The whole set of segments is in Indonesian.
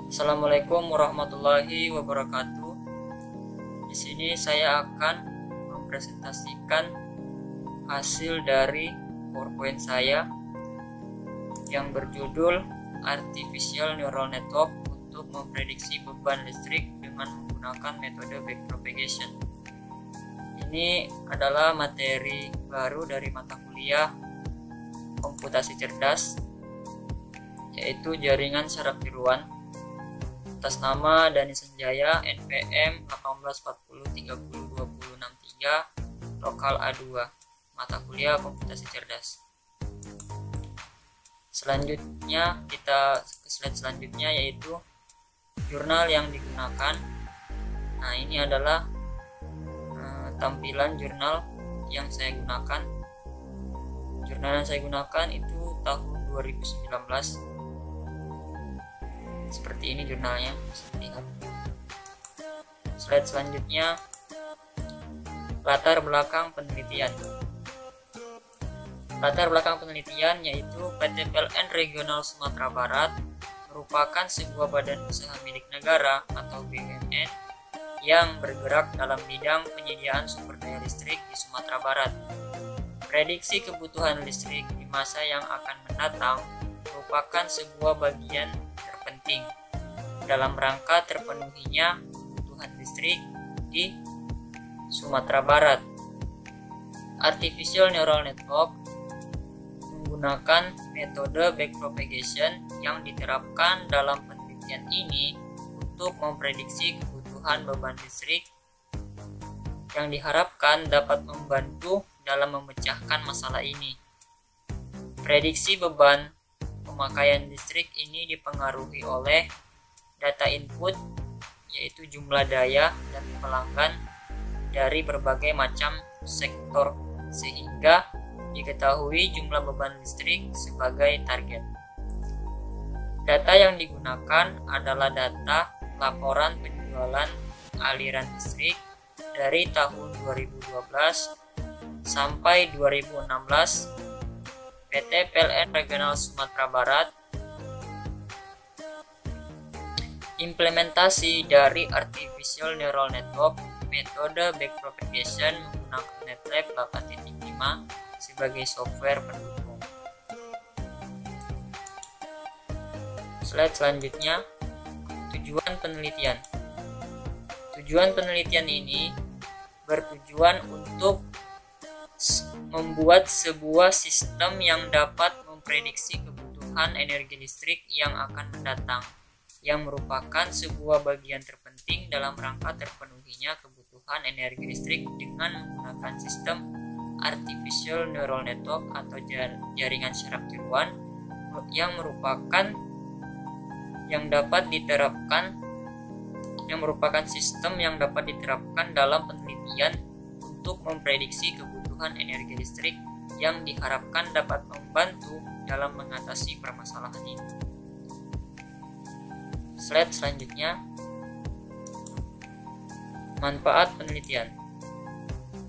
Assalamualaikum warahmatullahi wabarakatuh. Di sini saya akan mempresentasikan hasil dari PowerPoint saya yang berjudul Artificial Neural Network untuk memprediksi beban listrik dengan menggunakan metode backpropagation. Ini adalah materi baru dari mata kuliah komputasi cerdas, yaitu jaringan syaraf tiruan, atas nama Dani Sanjaya, NPM 1840302063, lokal A2, mata kuliah komputasi cerdas. Selanjutnya kita ke slide selanjutnya, yaitu jurnal yang digunakan. Nah, ini adalah tampilan jurnal yang saya gunakan. Jurnal yang saya gunakan itu tahun 2019. Seperti ini jurnalnya, bisa dilihat. Slide selanjutnya, latar belakang penelitian. Latar belakang penelitian yaitu PT PLN Regional Sumatera Barat merupakan sebuah badan usaha milik negara atau BUMN yang bergerak dalam bidang penyediaan sumber daya listrik di Sumatera Barat. Prediksi kebutuhan listrik di masa yang akan mendatang merupakan sebuah bagian penting dalam rangka terpenuhinya kebutuhan listrik di Sumatera Barat. Artificial Neural Network menggunakan metode backpropagation yang diterapkan dalam penelitian ini untuk memprediksi kebutuhan beban listrik yang diharapkan dapat membantu dalam memecahkan masalah ini. Prediksi beban pemakaian listrik ini dipengaruhi oleh data input, yaitu jumlah daya dan pelanggan dari berbagai macam sektor, sehingga diketahui jumlah beban listrik sebagai target. Data yang digunakan adalah data laporan penjualan aliran listrik dari tahun 2012 sampai 2016 PT PLN Regional Sumatera Barat. Implementasi dari Artificial Neural Network metode backpropagation menggunakan MATLAB 8.5 sebagai software pendukung. Slide selanjutnya, tujuan penelitian. Tujuan penelitian ini bertujuan untuk membuat sebuah sistem yang dapat memprediksi kebutuhan energi listrik yang akan mendatang, yang merupakan sebuah bagian terpenting dalam rangka terpenuhinya kebutuhan energi listrik dengan menggunakan sistem Artificial Neural Network atau jaringan syaraf tiruan yang merupakan sistem yang dapat diterapkan dalam penelitian untuk memprediksi kebutuhan energi listrik yang diharapkan dapat membantu dalam mengatasi permasalahan ini. Slide selanjutnya, manfaat penelitian.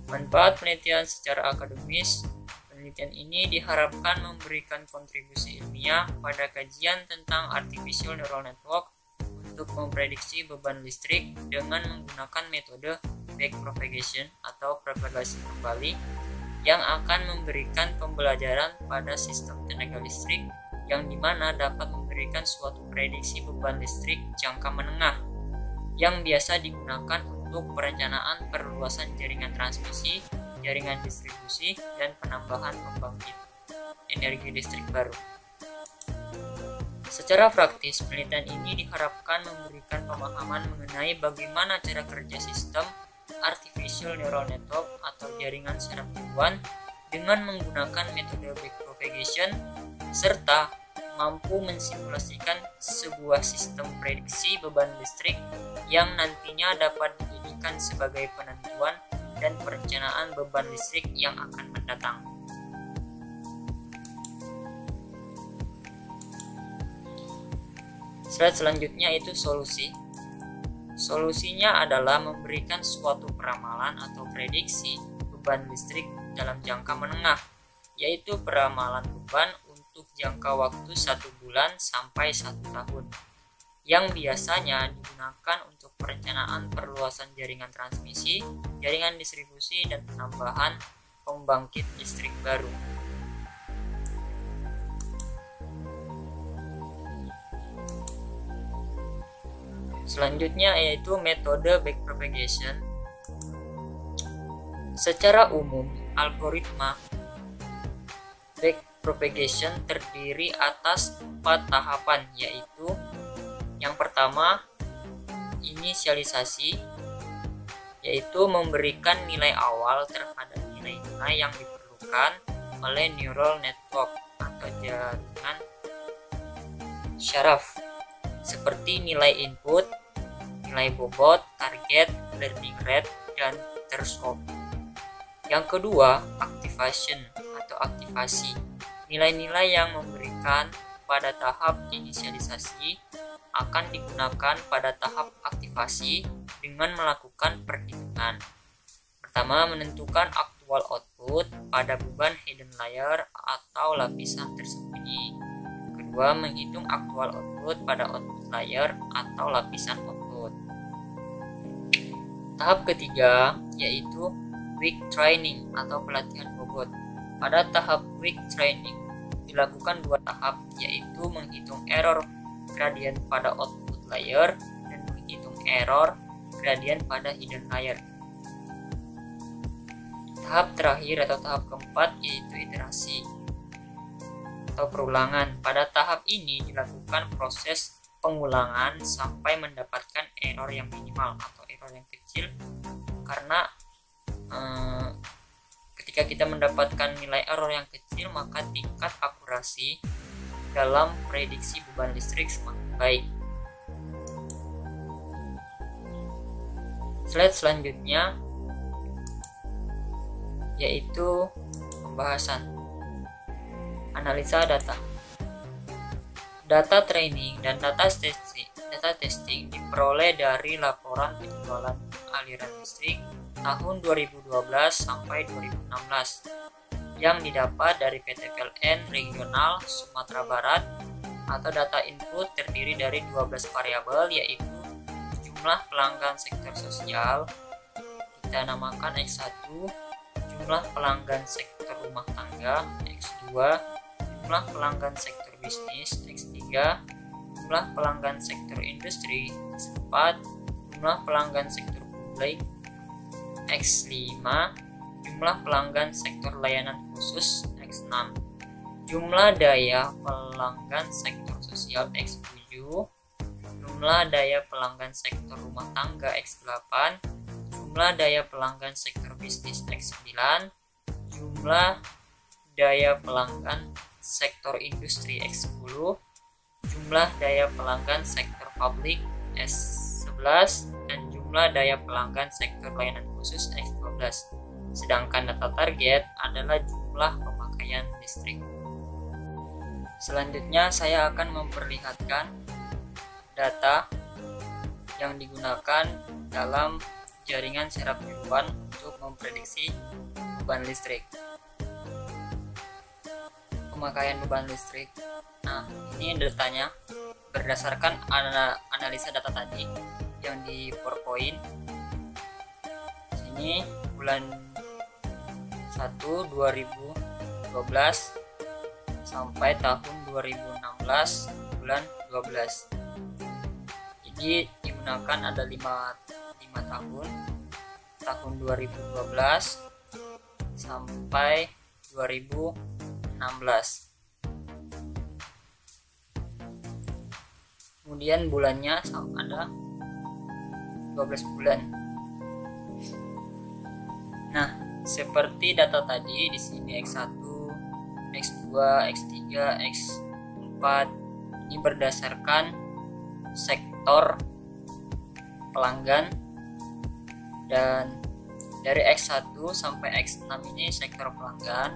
Manfaat penelitian secara akademis. Penelitian ini diharapkan memberikan kontribusi ilmiah pada kajian tentang Artificial Neural Network untuk memprediksi beban listrik dengan menggunakan metode backpropagation atau propagasi kembali yang akan memberikan pembelajaran pada sistem tenaga listrik yang dimana dapat memberikan suatu prediksi beban listrik jangka menengah yang biasa digunakan untuk perencanaan perluasan jaringan transmisi, jaringan distribusi, dan penambahan pembangkit energi listrik baru. Secara praktis, penelitian ini diharapkan memberikan pemahaman mengenai bagaimana cara kerja sistem Artificial Neural Network atau jaringan syaraf tiruan dengan menggunakan metode backpropagation, serta mampu mensimulasikan sebuah sistem prediksi beban listrik yang nantinya dapat dijadikan sebagai penentuan dan perencanaan beban listrik yang akan mendatang. Slide selanjutnya itu solusi. Solusinya adalah memberikan suatu peramalan atau prediksi beban listrik dalam jangka menengah, yaitu peramalan beban untuk jangka waktu 1 bulan sampai 1 tahun, yang biasanya digunakan untuk perencanaan perluasan jaringan transmisi, jaringan distribusi, dan penambahan pembangkit listrik baru. Selanjutnya yaitu metode backpropagation. Secara umum, algoritma backpropagation terdiri atas 4 tahapan, yaitu yang pertama, inisialisasi, yaitu memberikan nilai awal terhadap nilai-nilai yang diperlukan oleh neural network atau jaringan syaraf, seperti nilai input, nilai bobot, target, learning rate, dan threshold. Yang kedua, activation atau aktivasi. Nilai-nilai yang memberikan pada tahap inisialisasi akan digunakan pada tahap aktivasi dengan melakukan perhitungan. Pertama, menentukan aktual output pada beban hidden layer atau lapisan tersembunyi. Kedua, menghitung aktual output pada output layer atau lapisan output. Tahap ketiga yaitu weak training atau pelatihan bobot. Pada tahap weak training dilakukan 2 tahap, yaitu menghitung error gradient pada output layer dan menghitung error gradient pada hidden layer. Tahap terakhir atau tahap keempat yaitu iterasi atau perulangan. Pada tahap ini dilakukan proses pengulangan sampai mendapatkan error yang minimal atau error yang kecil, karena ketika kita mendapatkan nilai error yang kecil, maka tingkat akurasi dalam prediksi beban listrik semakin baik. Slide selanjutnya yaitu pembahasan analisa data. Data training dan data testing diperoleh dari laporan penjualan aliran listrik tahun 2012 sampai 2016 yang didapat dari PT PLN Regional Sumatera Barat, atau data input terdiri dari 12 variabel, yaitu jumlah pelanggan sektor sosial, kita namakan X1, jumlah pelanggan sektor rumah tangga, X2, jumlah pelanggan sektor bisnis, X3, jumlah pelanggan sektor industri, X4, jumlah pelanggan sektor publik, X5, jumlah pelanggan sektor layanan khusus, X6, jumlah daya pelanggan sektor sosial, X7, jumlah daya pelanggan sektor rumah tangga, X8, jumlah daya pelanggan sektor bisnis, X9, jumlah daya pelanggan sektor industri, X10, jumlah daya pelanggan sektor publik, S11, dan jumlah daya pelanggan sektor layanan khusus, X12. Sedangkan data target adalah jumlah pemakaian listrik. Selanjutnya saya akan memperlihatkan data yang digunakan dalam jaringan syaraf Yuan untuk memprediksi beban listrik. Pemakaian beban listrik. Nah, ini datanya berdasarkan analisa data tadi yang di PowerPoint. Sini bulan 1 2012 sampai tahun 2016 bulan 12. Jadi digunakan ada 5 tahun 2012 sampai 2016. Kemudian bulannya ada 12 bulan. Nah, seperti data tadi di sini X1, X2, X3, X4 ini berdasarkan sektor pelanggan, dan dari X1 sampai X6 ini sektor pelanggan.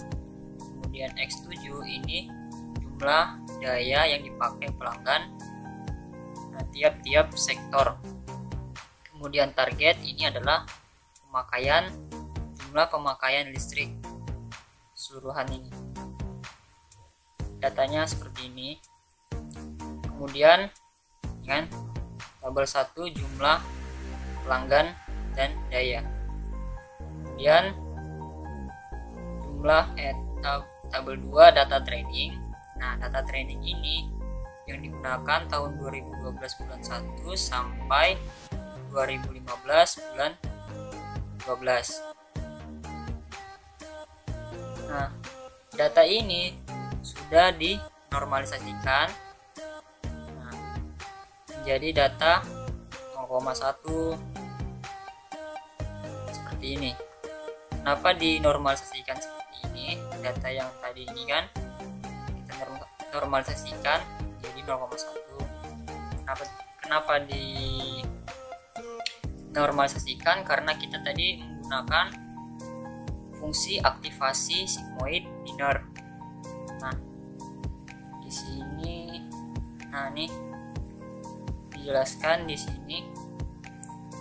Kemudian X7 ini jumlah daya yang dipakai pelanggan tiap-tiap sektor. Kemudian target ini adalah jumlah pemakaian listrik keseluruhan ini. Datanya seperti ini. Kemudian kan tabel 1 jumlah pelanggan dan daya. Kemudian jumlah tabel 2 data training. Nah, data training ini yang digunakan tahun 2012 bulan 1 sampai 2015 bulan 12. Nah, data ini sudah dinormalisasikan menjadi data 0,1 seperti ini. Kenapa dinormalisasikan seperti ini? Data yang tadi ini kan kita normalisasikan jadi 0,1. Kenapa dinormalisasikan? Karena kita tadi menggunakan fungsi aktivasi sigmoid binär. Nah, di sini, nih dijelaskan di sini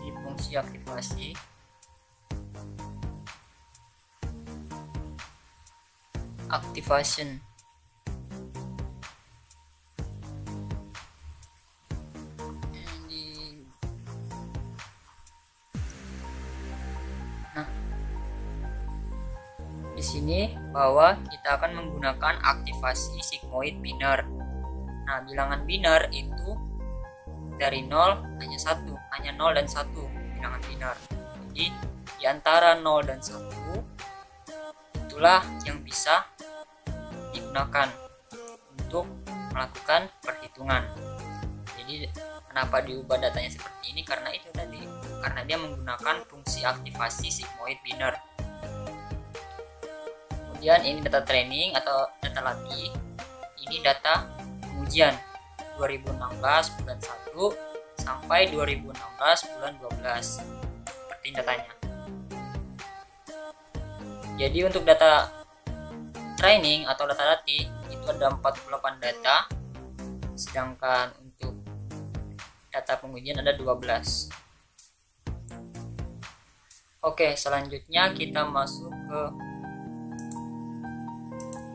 di fungsi aktivasi activation. Di sini bahwa kita akan menggunakan aktivasi sigmoid binär. Nah, bilangan binär itu dari 0 hanya 0 dan 1 bilangan binär. Jadi di antara 0 dan 1 itulah yang bisa digunakan untuk melakukan perhitungan. Jadi kenapa diubah datanya seperti ini? Karena itu tadi, karena dia menggunakan fungsi aktivasi sigmoid binär. Kemudian ini data training atau data latih. Ini data pengujian 2016 bulan 1 sampai 2016 bulan 12. Seperti datanya. Jadi untuk data training atau data latih itu ada 48 data, sedangkan untuk data pengujian ada 12. Oke, selanjutnya kita masuk ke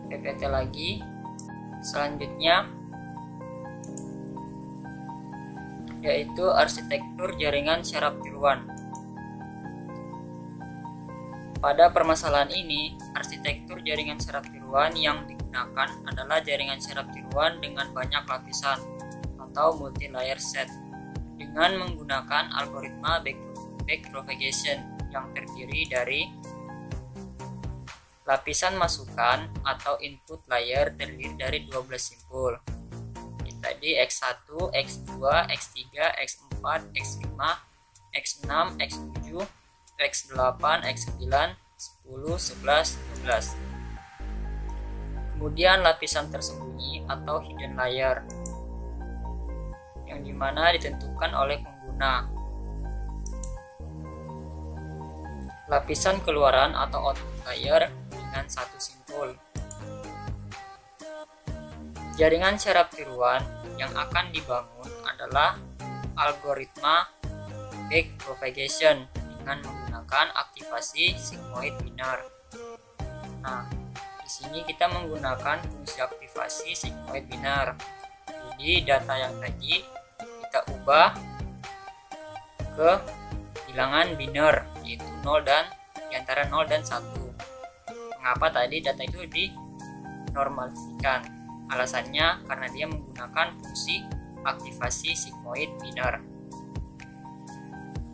PPT lagi. Selanjutnya yaitu arsitektur jaringan syaraf tiruan. Pada permasalahan ini, arsitektur jaringan syaraf tiruan yang digunakan adalah jaringan syaraf tiruan dengan banyak lapisan atau multi layer set dengan menggunakan algoritma backpropagation yang terdiri dari lapisan masukan atau input layer terdiri dari 12 simpul. Tadi X1, X2, X3, X4, X5, X6, X7, X8, X9, 10, 11, 12. Kemudian lapisan tersembunyi atau hidden layer yang dimana ditentukan oleh pengguna. Lapisan keluaran atau output layer dengan satu simpul. Jaringan syaraf tiruan yang akan dibangun adalah algoritma backpropagation dengan menggunakan aktivasi sigmoid binär. Nah, di sini kita menggunakan fungsi aktivasi sigmoid binär. Jadi data yang tadi kita ubah ke bilangan binär yaitu 0 dan di antara 0 dan 1. Mengapa tadi data itu dinormalisasikan? Alasannya karena dia menggunakan fungsi aktivasi sigmoid binär.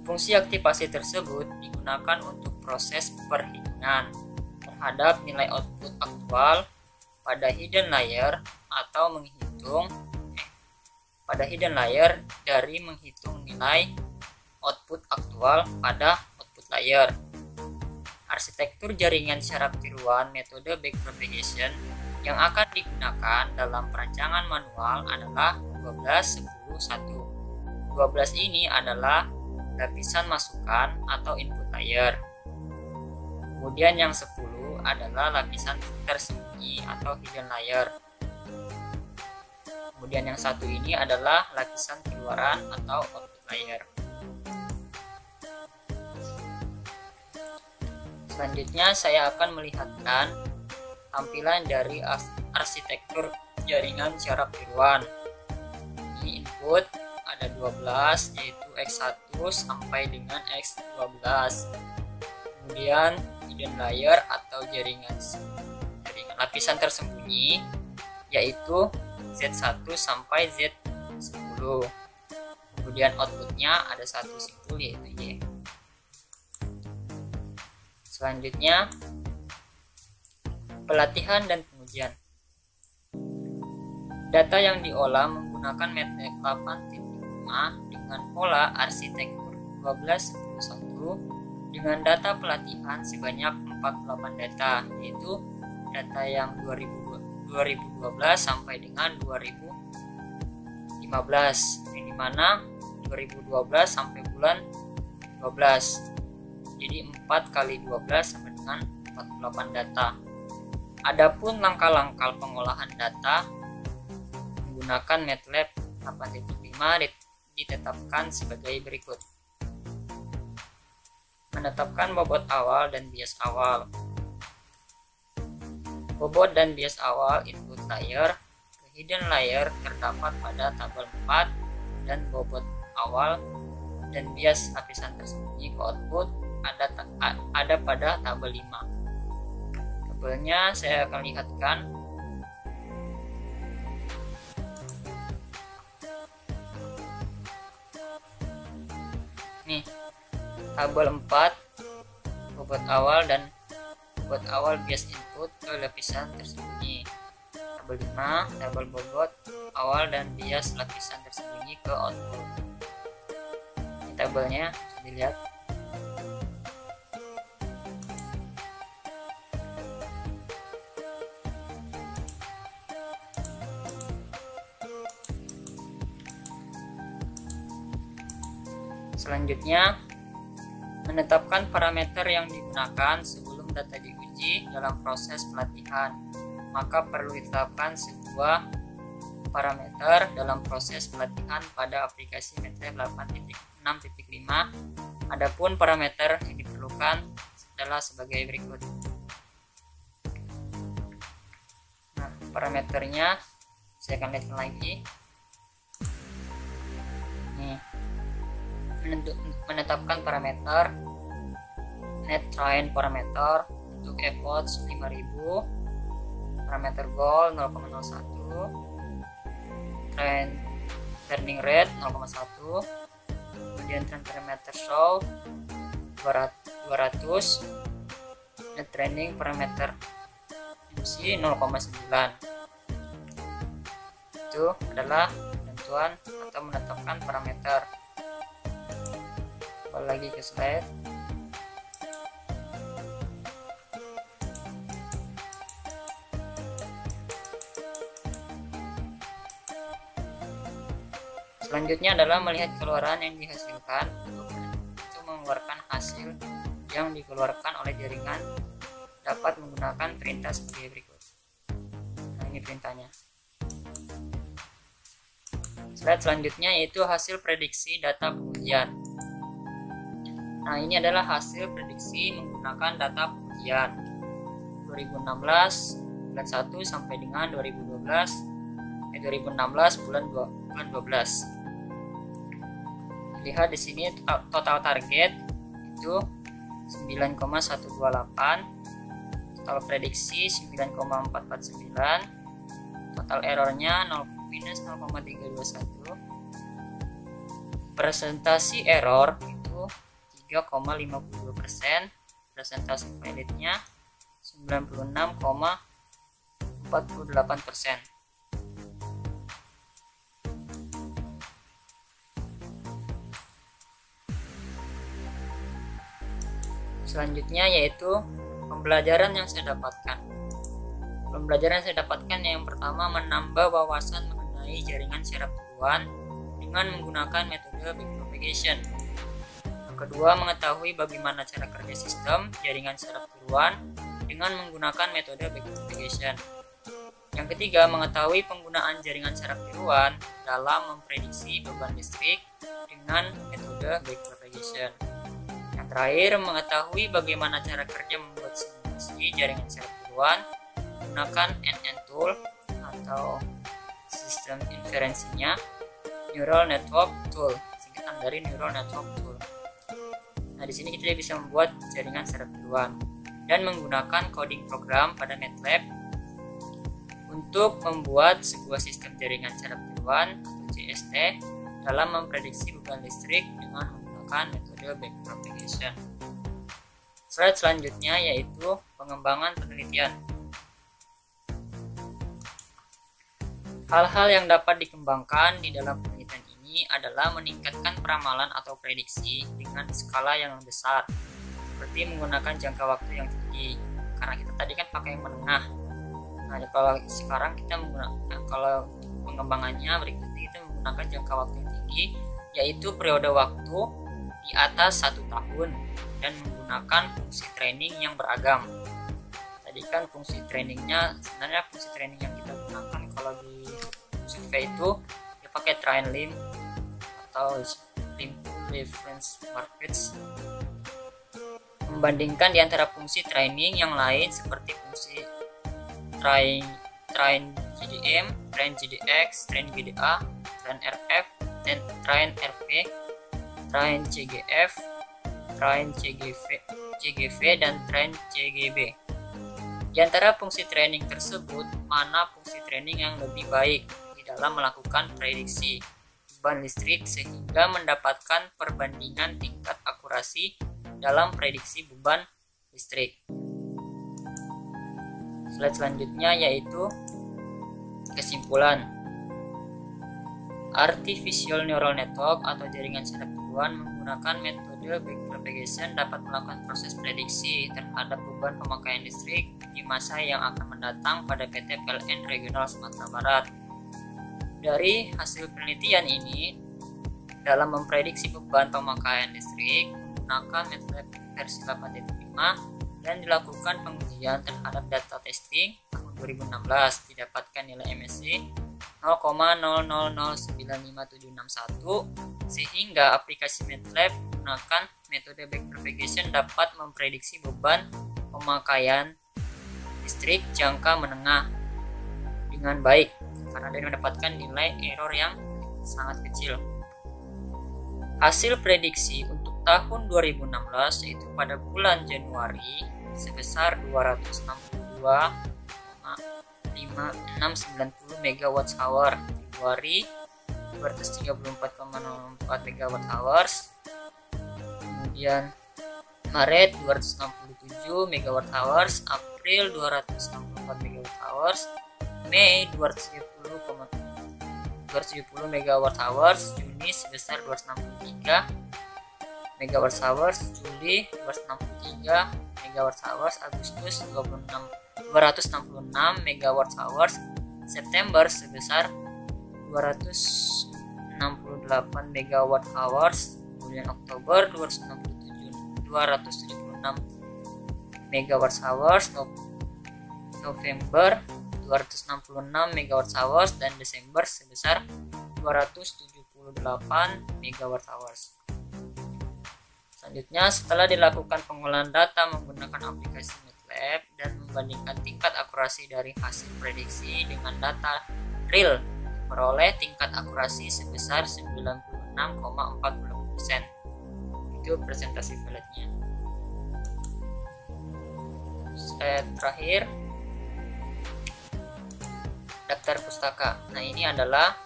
Fungsi aktivasi tersebut digunakan untuk proses perhitungan terhadap nilai output aktual pada hidden layer atau pada hidden layer dari menghitung nilai output aktual pada output layer. Arsitektur jaringan syaraf tiruan metode backpropagation yang akan digunakan dalam perancangan manual adalah 12, 10, 1. 12 ini adalah lapisan masukan atau input layer. Kemudian yang 10 adalah lapisan tersembunyi atau hidden layer. Kemudian yang 1 ini adalah lapisan keluaran atau output layer. Selanjutnya saya akan melihatkan tampilan dari arsitektur jaringan syaraf tiruan. Ini input, ada ada 12, yaitu X1 sampai dengan X12. Kemudian hidden layer atau jaringan lapisan tersembunyi, yaitu Z1 sampai Z10. Kemudian outputnya ada satu simpul, yaitu Y. Selanjutnya, pelatihan dan pengujian. Data yang diolah menggunakan MATLAB 8.5 dengan pola arsitektur 12.1 dengan data pelatihan sebanyak 48 data, yaitu data yang 2012 sampai dengan 2015, yang dimana 2012 sampai bulan 12, jadi 4 kali 12 sampai dengan 48 data. Adapun langkah-langkah pengolahan data menggunakan MATLAB 8.5 ditetapkan sebagai berikut. Menetapkan bobot awal dan bias awal. Bobot dan bias awal input layer ke hidden layer terdapat pada tabel 4, dan bobot awal dan bias lapisan tersembunyi ke output ada pada tabel 5. Tabelnya saya akan lihatkan. Nih, tabel 4 bobot awal dan bobot awal bias input ke lapisan tersembunyi. Tabel 5 tabel bobot awal dan bias lapisan tersembunyi ke output. Ini tabelnya bisa dilihat. Selanjutnya, menetapkan parameter yang digunakan sebelum data diuji dalam proses pelatihan. Maka perlu ditetapkan sebuah parameter dalam proses pelatihan pada aplikasi MATLAB 8.6.5. Adapun parameter yang diperlukan adalah sebagai berikut. Nah, parameternya saya akan lihat lagi. Nih, menetapkan parameter net train parameter untuk epoch 5000, parameter goal 0,01, train turning rate 0,1, kemudian train parameter show 200, net training parameter MC 0,9. Itu adalah penentuan atau menetapkan parameter. Lagi ke slide. Selanjutnya adalah melihat keluaran yang dihasilkan untuk mengeluarkan hasil yang dikeluarkan oleh jaringan dapat menggunakan perintah sebagai berikut. Nah, ini perintahnya. Slide selanjutnya yaitu hasil prediksi data pengujian. Nah, ini adalah hasil prediksi menggunakan data pengujian 2016 bulan 1 sampai dengan 2016 bulan 12. Lihat di sini total target itu 9,128, total prediksi 9,449, total errornya -0,321, presentasi error 3,52%, presentasi validnya 96,48%. Selanjutnya yaitu pembelajaran yang saya dapatkan. Pembelajaran yang saya dapatkan yang pertama, menambah wawasan mengenai jaringan syaraf tiruan dengan menggunakan metode backpropagation. Kedua, mengetahui bagaimana cara kerja sistem jaringan syaraf tiruan dengan menggunakan metode backpropagation. Yang ketiga, mengetahui penggunaan jaringan syaraf tiruan dalam memprediksi beban listrik dengan metode backpropagation. Yang terakhir, mengetahui bagaimana cara kerja membuat simulasi jaringan syaraf tiruan menggunakan NN tool atau sistem inferensinya Neural Network Tool, singkatan dari Neural Network Tool. Nah, di sini kita bisa membuat jaringan secara tiruan dan menggunakan coding program pada MATLAB untuk membuat sebuah sistem jaringan secara tiruan atau JST dalam memprediksi beban listrik dengan menggunakan metode backpropagation. Slide selanjutnya yaitu pengembangan penelitian. Hal-hal yang dapat dikembangkan di dalam penelitian ini adalah meningkatkan peramalan atau prediksi dengan skala yang besar, seperti menggunakan jangka waktu yang tinggi, karena kita tadi kan pakai yang menengah. Nah, kalau sekarang kita menggunakan, kalau pengembangannya berikutnya kita menggunakan jangka waktu yang tinggi, yaitu periode waktu di atas 1 tahun dan menggunakan fungsi training yang beragam. Tadi kan fungsi trainingnya, sebenarnya fungsi training yang kita gunakan kalau di survei itu dia pakai train lim atau lim reference markets, membandingkan di antara fungsi training yang lain seperti fungsi train GDM, train GDX, train GDA, train RF, dan train RP, train CGF, train CGV, dan train CGB. Di antara fungsi training tersebut, mana fungsi training yang lebih baik di dalam melakukan prediksi beban listrik sehingga mendapatkan perbandingan tingkat akurasi dalam prediksi beban listrik. Slide selanjutnya yaitu kesimpulan. Artificial Neural Network atau jaringan secara tiruan menggunakan metode backpropagation dapat melakukan proses prediksi terhadap beban pemakaian listrik di masa yang akan mendatang pada PT PLN Regional Sumatera Barat. Dari hasil penelitian ini, dalam memprediksi beban pemakaian listrik menggunakan MATLAB versi 8.5 dan dilakukan pengujian terhadap data testing tahun 2016, didapatkan nilai MSE 0,0009571, sehingga aplikasi MATLAB menggunakan metode backpropagation dapat memprediksi beban pemakaian listrik jangka menengah dengan baik karena dia mendapatkan nilai error yang sangat kecil. Hasil prediksi untuk tahun 2016 yaitu pada bulan Januari sebesar 262,5690 MWh, Februari 234,04 MWh, kemudian Maret 267 MWh, April 264 MWh, Mei 270 MWh, Juni sebesar 263 MWh, Juli 263 MWh, Agustus 266 MWh, September sebesar 268 MWh, kemudian Oktober 276 MWh, November 266 MWh, dan Desember sebesar 278 MWh. Selanjutnya, setelah dilakukan pengolahan data menggunakan aplikasi MATLAB dan membandingkan tingkat akurasi dari hasil prediksi dengan data real, memperoleh tingkat akurasi sebesar 96,40%. Itu presentasi slide-nya. Slide terakhir, daftar pustaka. Nah, ini adalah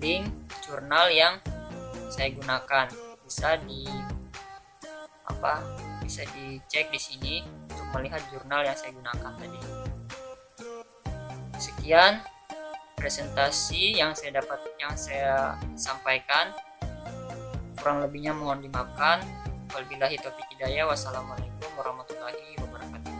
link jurnal yang saya gunakan. Bisa dicek di sini untuk melihat jurnal yang saya gunakan tadi. Sekian presentasi yang saya sampaikan. Kurang lebihnya mohon dimaafkan. Wabillahi taufiq hidayah. Wassalamualaikum warahmatullahi wabarakatuh.